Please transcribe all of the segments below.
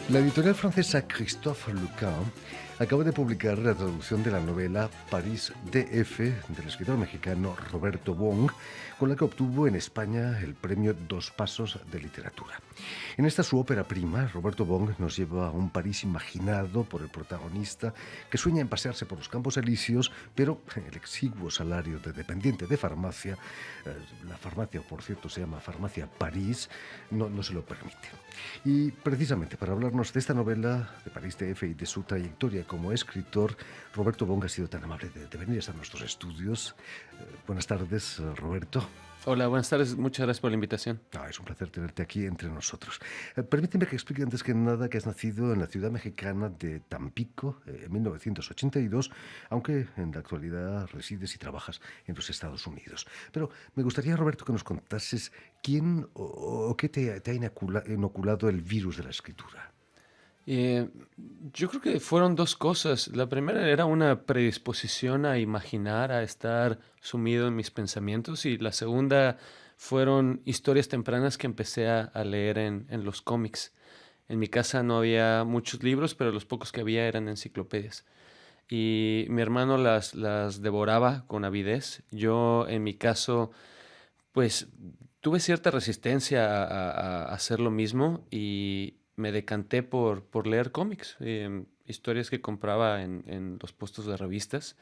La editorial francesa Christophe Lucan acaba de publicar la traducción de la novela París DF del escritor mexicano Roberto Wong, con la que obtuvo en España el premio Dos Pasos de Literatura. En esta su ópera prima, Roberto Wong nos lleva a un París imaginado por el protagonista que sueña en pasearse por los Campos Elíseos, pero el exiguo salario de dependiente de farmacia, la farmacia, por cierto, se llama Farmacia París, no se lo permite. Y precisamente para hablarnos de esta novela de París DF y de su trayectoria como escritor, Roberto Wong ha sido tan amable de venir a nuestros estudios. Buenas tardes, Roberto. Hola, buenas tardes. Muchas gracias por la invitación. Es un placer tenerte aquí entre nosotros. Permíteme que explique antes que nada que has nacido en la ciudad mexicana de Tampico en 1982, aunque en la actualidad resides y trabajas en los Estados Unidos. Pero me gustaría, Roberto, que nos contases quién o qué te ha inoculado el virus de la escritura. Eh, yo creo que fueron dos cosas. La primera era una predisposición a imaginar, a estar sumido en mis pensamientos, y la segunda fueron historias tempranas que empecé a leer en los cómics. En mi casa no había muchos libros, pero los pocos que había eran enciclopedias. Y mi hermano las devoraba con avidez. Yo, en mi caso, pues tuve cierta resistencia a hacer lo mismo y me decanté por leer cómics, historias que compraba en los puestos de revistas.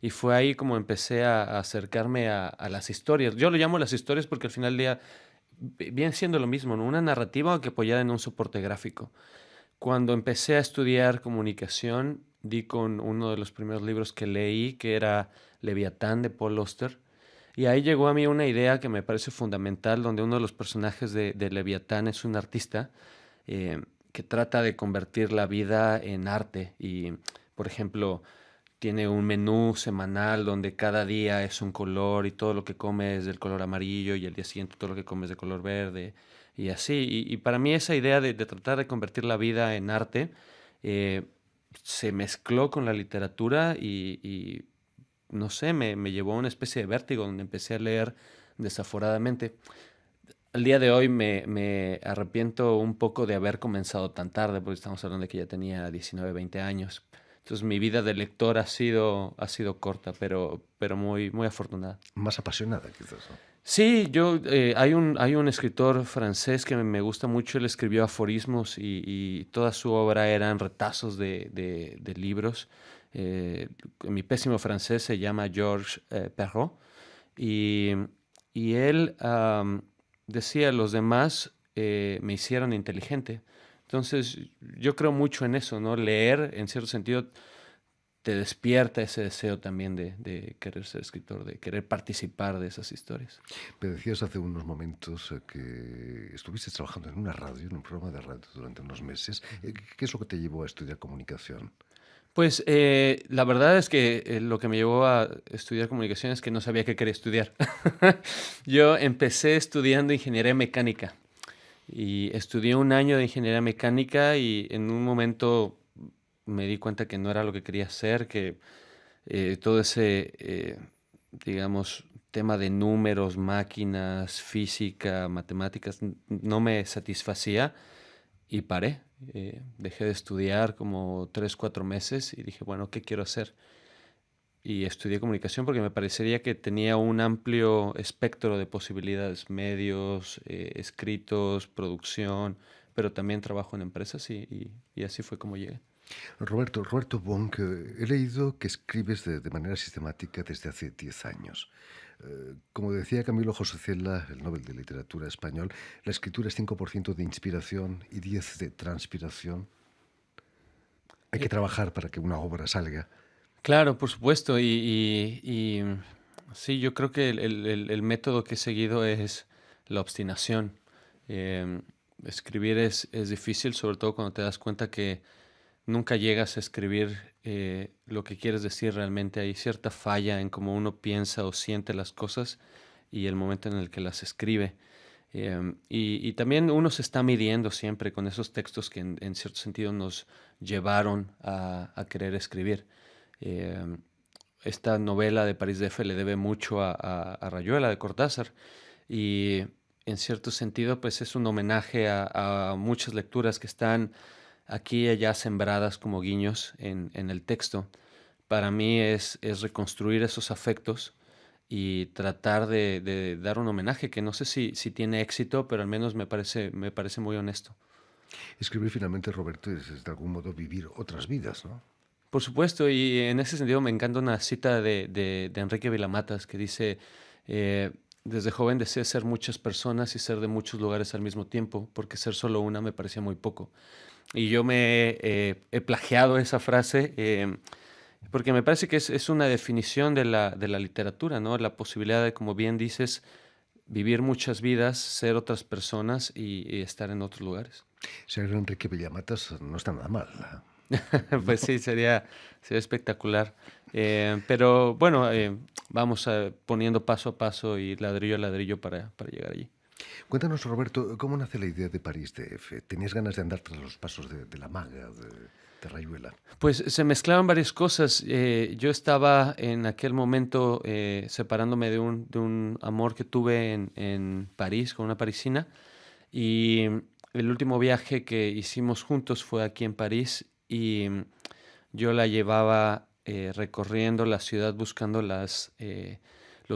Y fue ahí como empecé a acercarme a las historias. Yo lo llamo las historias porque al final del día viene siendo lo mismo, ¿no? Una narrativa que apoyada en un soporte gráfico. Cuando empecé a estudiar comunicación, di con uno de los primeros libros que leí, que era Leviatán de Paul Auster. Y ahí llegó a mí una idea que me parece fundamental, donde uno de los personajes de Leviatán es un artista que trata de convertir la vida en arte. Y, por ejemplo, tiene un menú semanal donde cada día es un color y todo lo que come es del color amarillo y el día siguiente todo lo que come es de color verde y así. Y para mí esa idea de tratar de convertir la vida en arte eh, se mezcló con la literatura y no sé, me llevó a una especie de vértigo donde empecé a leer desaforadamente. Al día de hoy me arrepiento un poco de haber comenzado tan tarde, porque estamos hablando de que ya tenía 19, 20 años. Entonces mi vida de lector ha sido corta, pero muy, muy afortunada. Más apasionada, quizás, ¿no? Sí, hay un escritor francés que me gusta mucho. Él escribió aforismos y toda su obra eran retazos de libros. Mi pésimo francés se llama Georges Perrault y, y él decía: los demás me hicieron inteligente. Entonces yo creo mucho en eso, ¿no? Leer, en cierto sentido, te despierta ese deseo también de querer ser escritor, de querer participar de esas historias. Me decías hace unos momentos que estuviste trabajando en una radio, en un programa de radio durante unos meses. ¿Qué es lo que te llevó a estudiar comunicación? Pues la verdad es que lo que me llevó a estudiar comunicación es que no sabía qué quería estudiar. Yo empecé estudiando ingeniería mecánica y estudié un año de ingeniería mecánica y en un momento me di cuenta que no era lo que quería hacer, que todo ese, digamos, tema de números, máquinas, física, matemáticas, no me satisfacía y paré. Dejé de estudiar como 3, 4 meses y dije, bueno, ¿qué quiero hacer? Y estudié comunicación porque me parecería que tenía un amplio espectro de posibilidades, medios, escritos, producción, pero también trabajo en empresas y así fue como llegué. Roberto Wong, he leído que escribes de manera sistemática desde hace 10 años. Como decía Camilo José Cela, el Nobel de Literatura español, la escritura es 5% de inspiración y 10 de transpiración. Hay que Eh, trabajar para que una obra salga. claro, por supuesto, y sí, yo creo que el método que he seguido es la obstinación. Em, Escribir es difícil, sobre todo cuando te das cuenta que nunca llegas a escribir lo que quieres decir realmente. Hay cierta falla en cómo uno piensa o siente las cosas y el momento en el que las escribe. Y también uno se está midiendo siempre con esos textos que en cierto sentido nos llevaron a querer escribir. Em, Esta novela de París DF le debe mucho a Rayuela de Cortázar y en cierto sentido pues es un homenaje a muchas lecturas que están aquí y allá sembradas como guiños en el texto. Para mí es reconstruir esos afectos y tratar de dar un homenaje que no sé si tiene éxito, pero al menos me parece muy honesto. Escribir finalmente, Roberto, es de algún modo vivir otras vidas, ¿no? Por supuesto, y en ese sentido me encanta una cita de Enrique Vilamatas que dice, eh, desde joven deseé ser muchas personas y ser de muchos lugares al mismo tiempo, porque ser solo una me parecía muy poco. Y yo he plagiado esa frase porque me parece que es una definición de la literatura, ¿no? La posibilidad de, como bien dices, vivir muchas vidas, ser otras personas y estar en otros lugares. Ser Enrique Villamatas no está nada mal, Pues ¿no? sí, sería espectacular. Pero bueno, vamos poniendo paso a paso y ladrillo a ladrillo para llegar allí. Cuéntanos, Roberto, ¿cómo nace la idea de París DF? ¿Tenías ganas de andar tras los pasos de la maga, de Rayuela? Pues se mezclaban varias cosas. Yo estaba en aquel momento separándome de un amor que tuve en París con una parisina y el último viaje que hicimos juntos fue aquí en París y yo la llevaba recorriendo la ciudad buscando los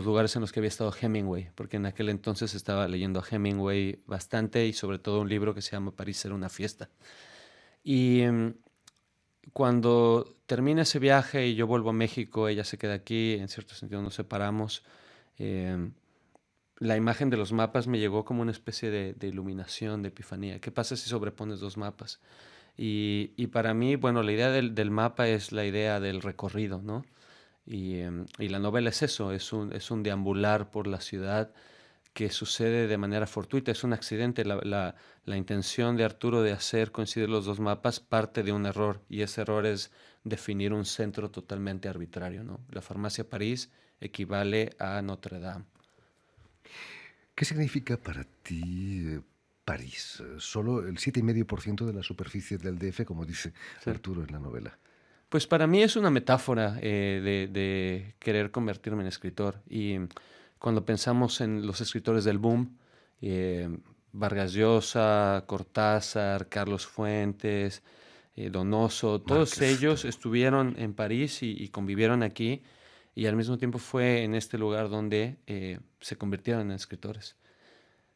lugares en los que había estado Hemingway, porque en aquel entonces estaba leyendo a Hemingway bastante y sobre todo un libro que se llama París era una fiesta. Y cuando termina ese viaje y yo vuelvo a México, ella se queda aquí, en cierto sentido nos separamos. eh, la imagen de los mapas me llegó como una especie de iluminación, de epifanía. ¿Qué pasa si sobrepones dos mapas? Y para mí, bueno, la idea del mapa es la idea del recorrido, ¿no? Y la novela es eso, es un deambular por la ciudad que sucede de manera fortuita, es un accidente. La intención de Arturo de hacer coincidir los dos mapas parte de un error, y ese error es definir un centro totalmente arbitrario, ¿no? La farmacia París equivale a Notre Dame. ¿Qué significa para ti París? Solo el 7,5% de la superficie del DF, como dice Sí. Arturo en la novela. Pues para mí es una metáfora de querer convertirme en escritor. Y cuando pensamos en los escritores del boom, eh, Vargas Llosa, Cortázar, Carlos Fuentes, Donoso, todos Márquez ellos también. estuvieron en París y convivieron aquí y al mismo tiempo fue en este lugar donde se convirtieron en escritores.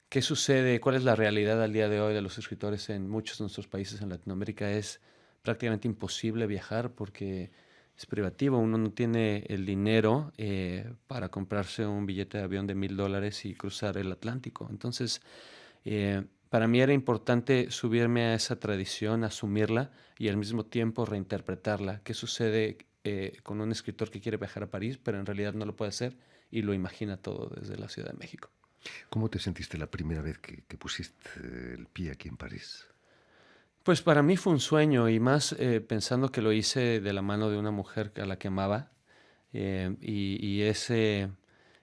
¿Qué sucede? ¿Cuál es la realidad al día de hoy de los escritores en muchos de nuestros países en Latinoamérica? Es prácticamente imposible viajar porque es privativo. Uno no tiene el dinero para comprarse un billete de avión de $1,000 y cruzar el Atlántico. Entonces, para mí era importante subirme a esa tradición, asumirla y al mismo tiempo reinterpretarla. ¿Qué sucede con un escritor que quiere viajar a París, pero en realidad no lo puede hacer y lo imagina todo desde la Ciudad de México? ¿Cómo te sentiste la primera vez que pusiste el pie aquí en París? Pues para mí fue un sueño y más pensando que lo hice de la mano de una mujer a la que amaba y ese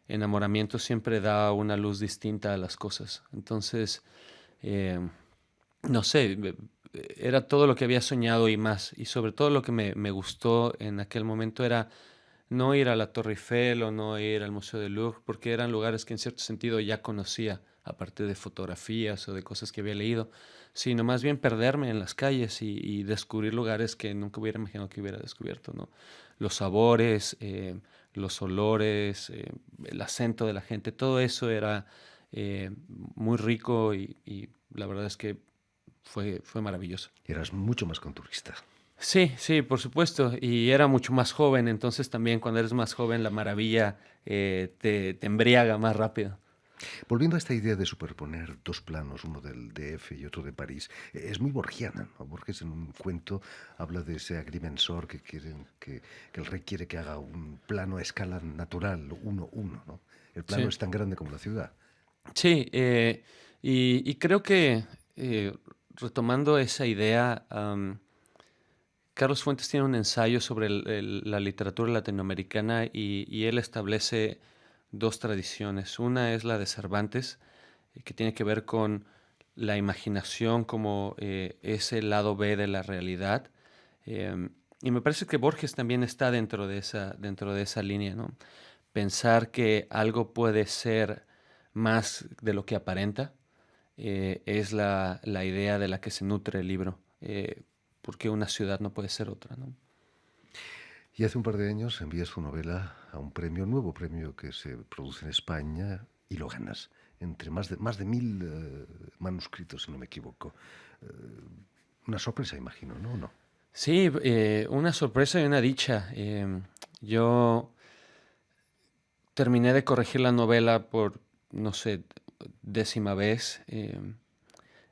enamoramiento siempre da una luz distinta a las cosas. Entonces, eh, no sé, era todo lo que había soñado y más. Y sobre todo lo que me gustó en aquel momento era no ir a la Torre Eiffel o no ir al Museo del Louvre, porque eran lugares que en cierto sentido ya conocía, aparte de fotografías o de cosas que había leído, sino más bien perderme en las calles y descubrir lugares que nunca hubiera imaginado que hubiera descubierto, ¿no? Los sabores, los olores, el acento de la gente, todo eso era muy rico y la verdad es que fue maravilloso. Eras mucho más conturista. Sí, sí, por supuesto. Y era mucho más joven, entonces también cuando eres más joven la maravilla te embriaga más rápido. Volviendo a esta idea de superponer dos planos, uno del DF y otro de París, es muy borgiana, ¿no? Borges en un cuento habla de ese agrimensor que el rey quiere que haga un plano a escala natural, 1:1, ¿no? El plano Sí, es tan grande como la ciudad. sí. Y creo que retomando esa idea, Carlos Fuentes tiene un ensayo sobre la literatura latinoamericana y él establece dos tradiciones. Una es la de Cervantes, que tiene que ver con la imaginación como ese lado B de la realidad. Y me parece que Borges también está dentro de esa línea, ¿no? Pensar que algo puede ser más de lo que aparenta es la idea de la que se nutre el libro. porque una ciudad no puede ser otra, ¿no? Y hace un par de años envías tu novela a un premio, nuevo premio que se produce en España y lo ganas, entre más de 1000 manuscritos, si no me equivoco. Eh, una sorpresa, imagino, ¿no? ¿No? Sí, una sorpresa y una dicha. Yo terminé de corregir la novela por, no sé, 10ª vez,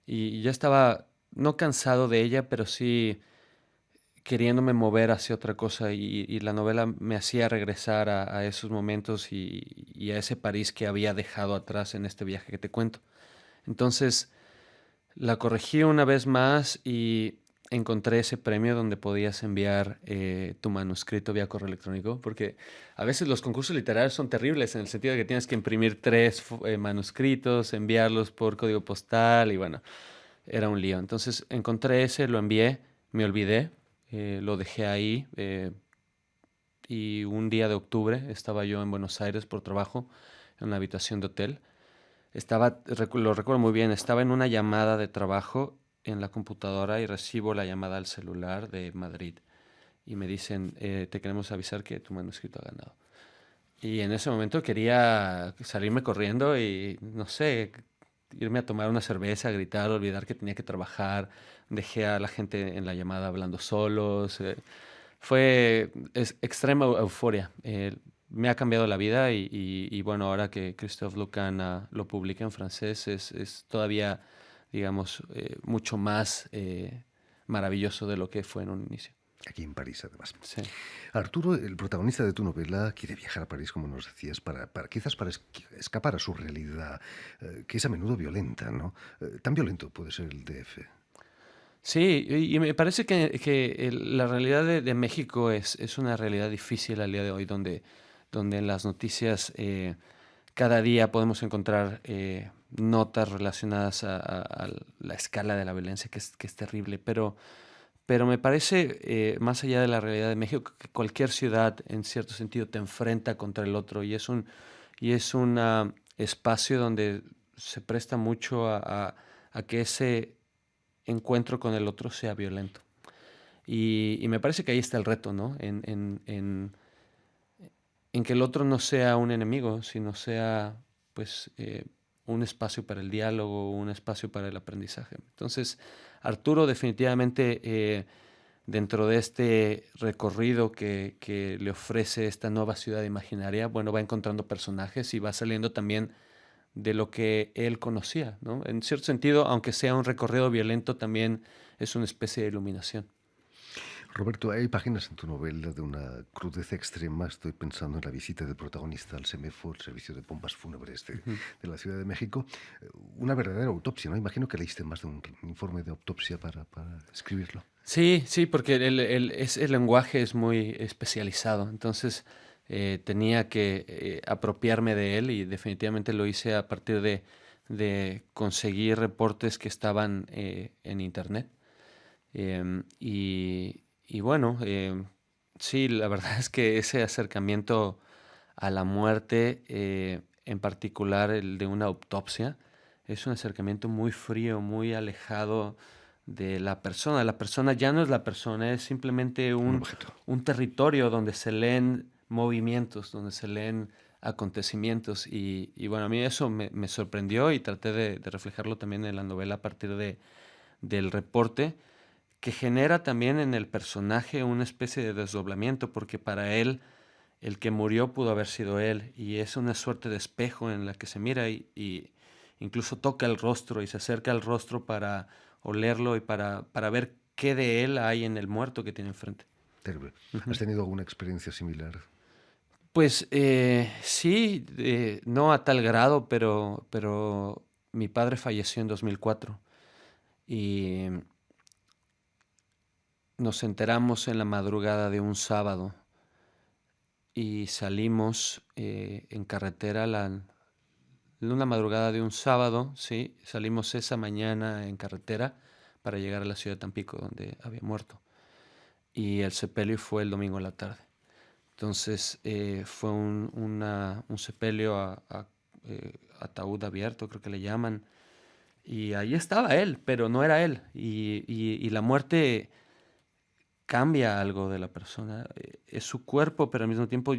y ya estaba, no cansado de ella, pero sí queriéndome mover hacia otra cosa, y la novela me hacía regresar a esos momentos y a ese París que había dejado atrás en este viaje que te cuento. Entonces la corregí una vez más y encontré ese premio donde podías enviar tu manuscrito vía correo electrónico, porque a veces los concursos literarios son terribles en el sentido de que tienes que imprimir 3 manuscritos, enviarlos por código postal y bueno, era un lío. Entonces encontré ese, lo envié, me olvidé, lo dejé ahí, y un día de octubre estaba yo en Buenos Aires por trabajo en una habitación de hotel. Lo recuerdo muy bien, estaba en una llamada de trabajo en la computadora y recibo la llamada al celular de Madrid y me dicen, te queremos avisar que tu manuscrito ha ganado. Y en ese momento quería salirme corriendo y, no sé, irme a tomar una cerveza, gritar, olvidar que tenía que trabajar. Dejé a la gente en la llamada hablando solos. Fue extrema euforia. Me ha cambiado la vida y bueno, ahora que Christophe Lucan lo publica en francés es todavía, digamos, mucho más maravilloso de lo que fue en un inicio. Aquí en París, además. Sí. Arturo, el protagonista de tu novela, quiere viajar a París, como nos decías, quizás para escapar a su realidad, que es a menudo violenta, ¿no? Tan violento puede ser el DF. Sí, y me parece que la realidad de México es una realidad difícil al día de hoy, donde en las noticias cada día podemos encontrar notas relacionadas a la escala de la violencia, que es terrible, pero me parece, más allá de la realidad de México, que cualquier ciudad en cierto sentido te enfrenta contra el otro y es un espacio donde se presta mucho a que ese encuentro con el otro sea violento. Y me parece que ahí está el reto, ¿no? En que el otro no sea un enemigo, sino sea, pues, un espacio para el diálogo, un espacio para el aprendizaje. Entonces, Arturo definitivamente, dentro de este recorrido que le ofrece esta nueva ciudad imaginaria, bueno, va encontrando personajes y va saliendo también de lo que él conocía, ¿no? En cierto sentido, aunque sea un recorrido violento, también es una especie de iluminación. Roberto, hay páginas en tu novela de una crudeza extrema. Estoy pensando en la visita del protagonista al SEMEFO, el servicio de pompas fúnebres Ujú. de la Ciudad de México. Una verdadera autopsia, ¿no? Imagino que leíste más de un informe de autopsia para escribirlo. Sí, sí, porque el lenguaje es muy especializado, entonces tenía que apropiarme de él y definitivamente lo hice a partir de conseguir reportes que estaban en internet. Y bueno, sí, la verdad es que ese acercamiento a la muerte, en particular el de una autopsia, es un acercamiento muy frío, muy alejado de la persona. La persona ya no es la persona, es simplemente Un un, objeto. un territorio donde se leen movimientos, donde se leen acontecimientos. Y bueno, a mí eso me sorprendió y traté de reflejarlo también en la novela a partir del reporte, que genera también en el personaje una especie de desdoblamiento, porque para él el que murió pudo haber sido él, y es una suerte de espejo en la que se mira y incluso toca el rostro y se acerca al rostro para olerlo y para ver qué de él hay en el muerto que tiene enfrente. Terrible. ¿Has Ujú. tenido alguna experiencia similar? Pues sí, no a tal grado, pero mi padre falleció en 2004 y nos enteramos en la madrugada de un sábado y salimos en carretera en una madrugada de un sábado, sí, salimos esa mañana en carretera para llegar a la ciudad de Tampico, donde había muerto. Y el sepelio fue el domingo en la tarde. Entonces fue un sepelio ataúd abierto, creo que le llaman. Y ahí estaba él, pero no era él. Y la muerte cambia algo de la persona. Es su cuerpo, pero al mismo tiempo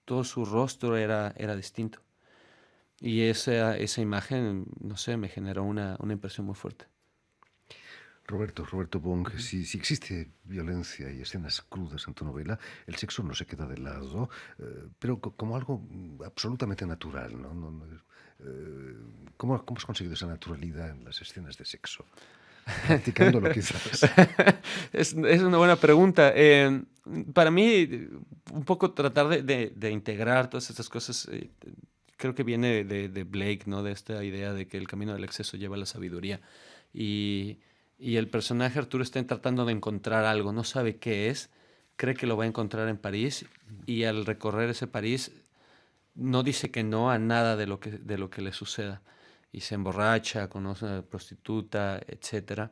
todo su rostro era distinto. Y esa imagen, no sé, me generó una impresión muy fuerte. Roberto Bong, si existe violencia y escenas crudas en tu novela, el sexo no se queda de lado, pero como algo absolutamente natural, ¿no? ¿Cómo has conseguido esa naturalidad en las escenas de sexo? Practicándolo quizás. Es una buena pregunta. Para mí, un poco tratar de integrar todas estas cosas, creo que viene de Blake, ¿no? De esta idea de que el camino del exceso lleva a la sabiduría. Y, y el personaje Arturo está tratando de encontrar algo, no sabe qué es, cree que lo va a encontrar en París y al recorrer ese París no dice que no a nada de lo que le suceda. Y se emborracha, conoce a una prostituta, etcétera.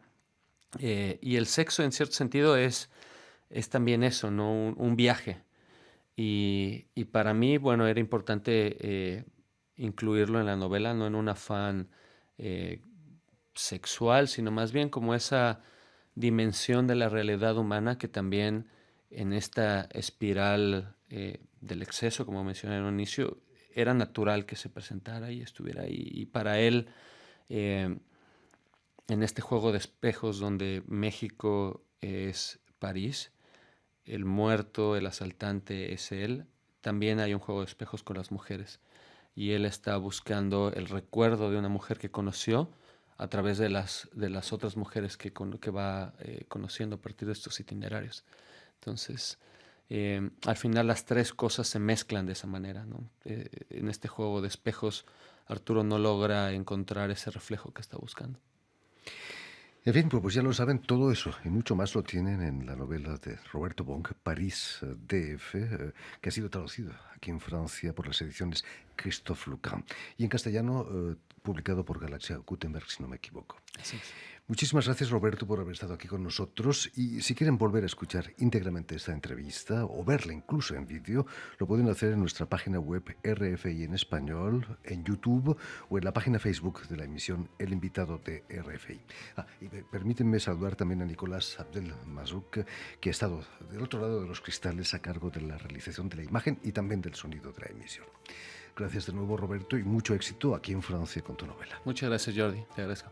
Y el sexo, en cierto sentido, es también eso, ¿no? Un viaje. Y para mí, bueno, era importante incluirlo en la novela, no en un afán eh, sexual, sino más bien como esa dimensión de la realidad humana que también en esta espiral del exceso, como mencioné en un inicio, era natural que se presentara y estuviera ahí. Y para él, eh, en este juego de espejos donde México es París, el muerto, el asaltante es él, también hay un juego de espejos con las mujeres. Y él está buscando el recuerdo de una mujer que conoció a través de las otras mujeres que va conociendo a partir de estos itinerarios. Entonces, al final las tres cosas se mezclan de esa manera, ¿no? En este juego de espejos, Arturo no logra encontrar ese reflejo que está buscando. En fin, pues ya lo saben, todo eso y mucho más lo tienen en la novela de Roberto Bong, París DF, que ha sido traducido aquí en Francia por las ediciones Christophe Lucan y en castellano publicado por Galaxia Gutenberg, si no me equivoco. Así es. Muchísimas gracias, Roberto, por haber estado aquí con nosotros. Y si quieren volver a escuchar íntegramente esta entrevista o verla incluso en vídeo, lo pueden hacer en nuestra página web RFI en español, en YouTube o en la página Facebook de la emisión El Invitado de RFI. Y permítanme saludar también a Nicolás Abdel Mazouk, que ha estado del otro lado de los cristales a cargo de la realización de la imagen y también del sonido de la emisión. Gracias de nuevo, Roberto, y mucho éxito aquí en Francia con tu novela. Muchas gracias, Jordi. Te agradezco.